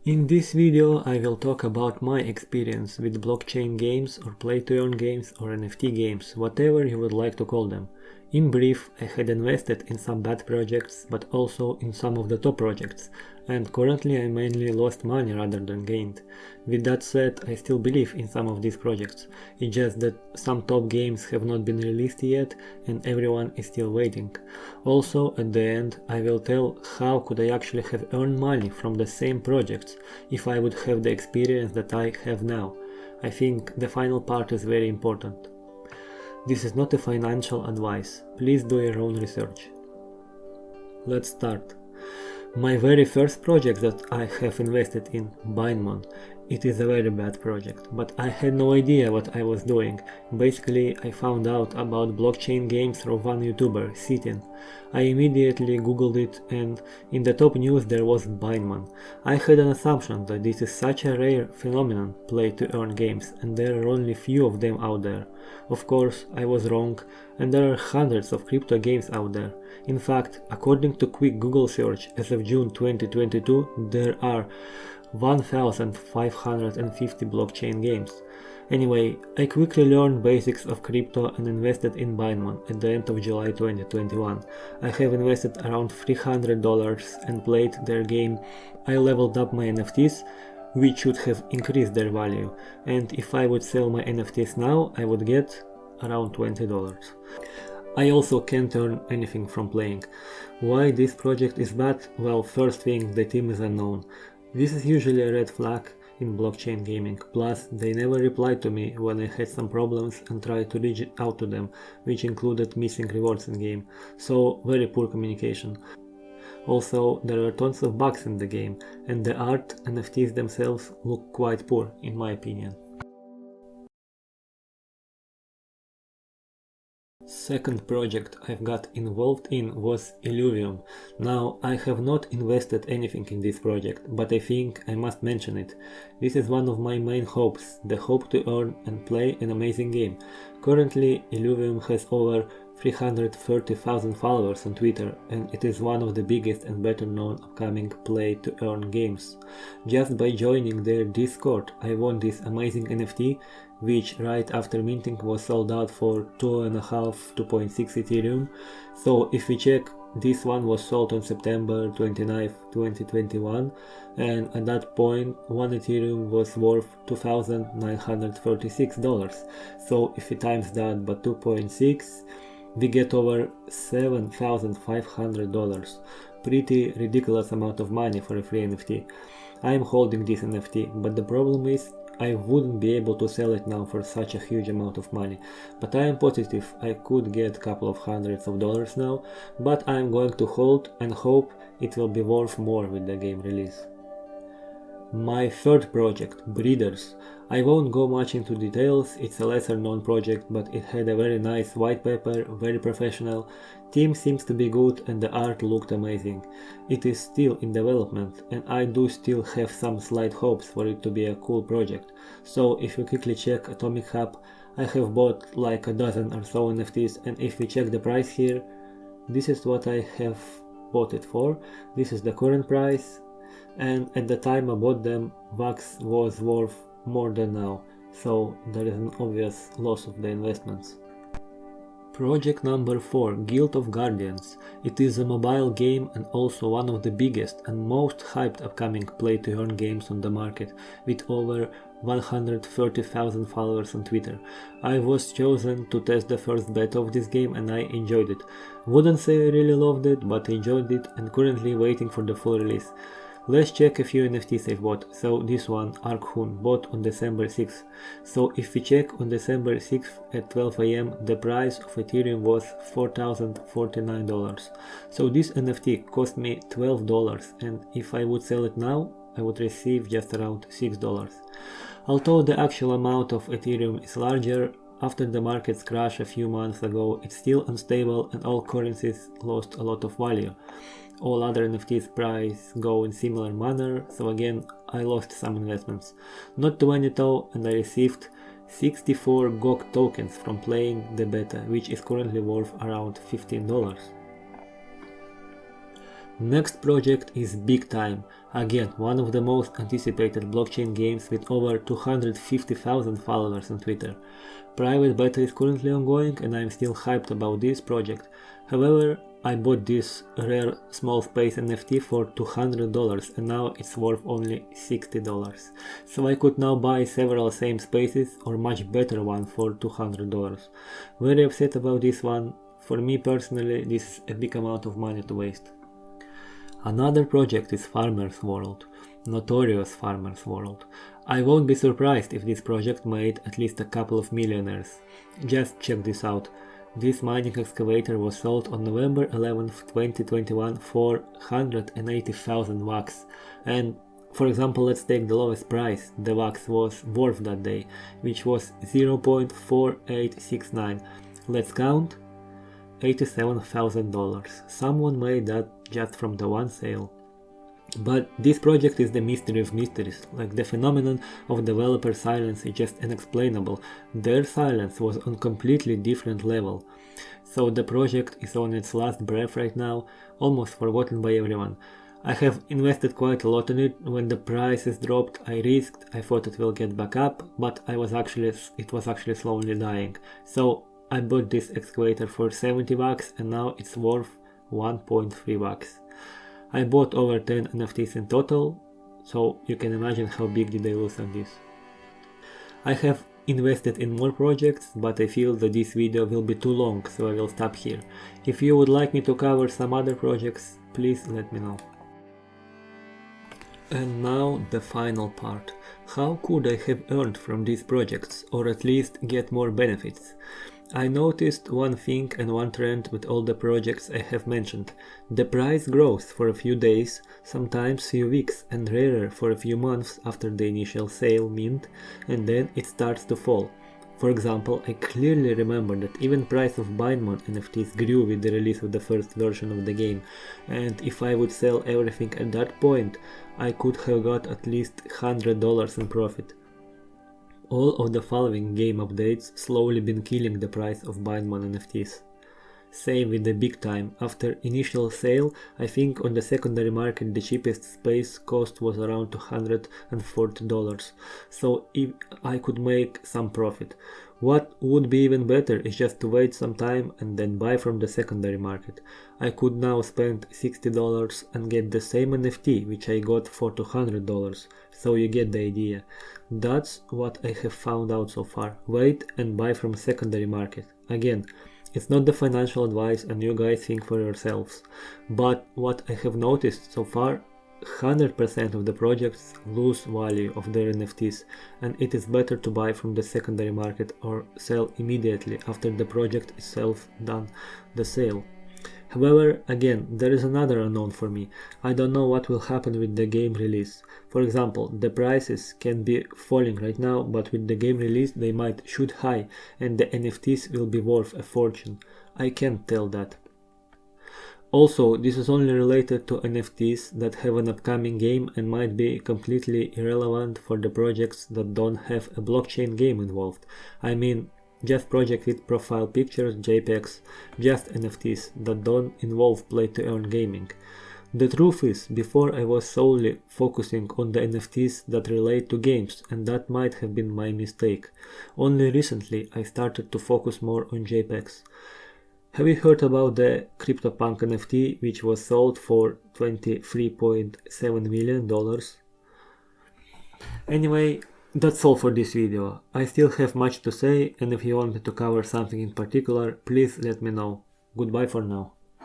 In this video I will talk about my experience with blockchain games or play-to-earn games or NFT games, whatever you would like to call them. In brief, I had invested in some bad projects, but also in some of the top projects, and currently I mainly lost money rather than gained. With that said, I still believe in some of these projects, it's just that some top games have not been released yet and everyone is still waiting. Also, at the end, I will tell how could I actually have earned money from the same projects if I would have the experience that I have now. I think the final part is very important. This is not a financial advice, please do your own research. Let's start. My very first project that I have invested in, Binemon. It is a very bad project, but I had no idea what I was doing. Basically, I found out about blockchain games through one YouTuber, Sitin. I immediately googled it and in the top news there was Binemon. I had an assumption that this is such a rare phenomenon, play to earn games, and there are only few of them out there. Of course, I was wrong, and there are hundreds of crypto games out there. In fact, according to quick Google search, as of June 2022, there are 1550 blockchain games. Anyway, I quickly learned basics of crypto and invested in Binemon at the end of July 2021. I have invested around $300 and played their game. I leveled up my NFTs, which should have increased their value, and if I would sell my NFTs now, I would get around $20. I also can't earn anything from playing. Why this project is bad? Well, first thing, the team is unknown. This is usually a red flag in blockchain gaming, plus they never replied to me when I had some problems and tried to reach out to them, which included missing rewards in game, so very poor communication. Also, there are tons of bugs in the game, and the art NFTs themselves look quite poor, in my opinion. Second project I've got involved in was Illuvium. Now, I have not invested anything in this project, but I think I must mention it. This is one of my main hopes, the hope to earn and play an amazing game. Currently, Illuvium has over 330,000 followers on Twitter, and it is one of the biggest and better known upcoming play-to-earn games. Just by joining their Discord, I won this amazing NFT, which right after minting was sold out for 2.6 Ethereum. So if we check, this one was sold on September 29, 2021, and at that point 1 Ethereum was worth $2,936. So if we times that by 2.6, we get over $7,500. Pretty ridiculous amount of money for a free NFT. I am holding this NFT, but the problem is I wouldn't be able to sell it now for such a huge amount of money, but I am positive I could get a couple of hundreds of dollars now, but I am going to hold and hope it will be worth more with the game release. My third project, Breeders. I won't go much into details, it's a lesser known project, but it had a very nice white paper, very professional, team seems to be good and the art looked amazing. It is still in development and I do still have some slight hopes for it to be a cool project. So if you quickly check Atomic Hub, I have bought like a dozen or so NFTs, and if we check the price here, this is what I have bought it for, this is the current price, and at the time I bought them, VAX was worth more than now, so there is an obvious loss of the investments. Project number 4, Guild of Guardians. It is a mobile game and also one of the biggest and most hyped upcoming play-to-earn games on the market, with over 130,000 followers on Twitter. I was chosen to test the first beta of this game and I enjoyed it. Wouldn't say I really loved it, but enjoyed it and currently waiting for the full release. Let's check a few NFTs I've bought. So this one, Arkhoon, bought on December 6th. So if we check on December 6th at 12 am, the price of Ethereum was $4,049. So this NFT cost me $12, and if I would sell it now, I would receive just around $6. Although the actual amount of Ethereum is larger, after the market's crash a few months ago, it's still unstable and all currencies lost a lot of value. All other NFTs price go in similar manner, so again I lost some investments. Not too many though, and I received 64 GOG tokens from playing the beta, which is currently worth around $15. Next project is Big Time, again one of the most anticipated blockchain games with over 250,000 followers on Twitter. Private beta is currently ongoing and I'm still hyped about this project. However, I bought this rare small space NFT for $200 and now it's worth only $60. So I could now buy several same spaces or much better one for $200. Very upset about this one. For me personally, this is a big amount of money to waste. Another project is Farmer's World, Notorious Farmer's World. I won't be surprised if this project made at least a couple of millionaires. Just check this out. This mining excavator was sold on November 11th, 2021 for 180,000 wax. And for example, let's take the lowest price the wax was worth that day, which was 0.4869. Let's count. $87,000. Someone made that just from the one sale. But this project is the mystery of mysteries, like the phenomenon of developer silence is just unexplainable. Their silence was on completely different level. So the project is on its last breath right now, almost forgotten by everyone. I have invested quite a lot in it. When the prices dropped, I risked, I thought it will get back up, but it was actually slowly dying. So I bought this excavator for 70 bucks and now it's worth 1.3 bucks. I bought over 10 NFTs in total, so you can imagine how big did I lose on this. I have invested in more projects, but I feel that this video will be too long, so I will stop here. If you would like me to cover some other projects, please let me know. And now the final part. How could I have earned from these projects, or at least get more benefits? I noticed one thing and one trend with all the projects I have mentioned. The price grows for a few days, sometimes few weeks, and rarer for a few months after the initial sale mint, and then it starts to fall. For example, I clearly remember that even price of Binemon NFTs grew with the release of the first version of the game, and if I would sell everything at that point, I could have got at least $100 in profit. All of the following game updates slowly been killing the price of Binemon NFTs. Same with the Big Time. After initial sale, I think on the secondary market the cheapest space cost was around $240, so if I could make some profit. What would be even better is just to wait some time and then buy from the secondary market. I could now spend $60 and get the same NFT which I got for $200, so you get the idea. That's what I have found out so far. Wait and buy from secondary market. Again, it's not the financial advice and you guys think for yourselves. But what I have noticed so far, 100% of the projects lose value of their NFTs, and it is better to buy from the secondary market or sell immediately after the project itself done the sale. However, again, there is another unknown for me. I don't know what will happen with the game release. For example, the prices can be falling right now, but with the game release they might shoot high and the NFTs will be worth a fortune. I can't tell that. Also, this is only related to NFTs that have an upcoming game and might be completely irrelevant for the projects that don't have a blockchain game involved. I mean, just projects with profile pictures, JPEGs, just NFTs that don't involve play-to-earn gaming. The truth is, before I was solely focusing on the NFTs that relate to games, and that might have been my mistake. Only recently I started to focus more on JPEGs. Have you heard about the CryptoPunk NFT which was sold for $23.7 million? Anyway, that's all for this video. I still have much to say, and if you want me to cover something in particular, please let me know. Goodbye for now.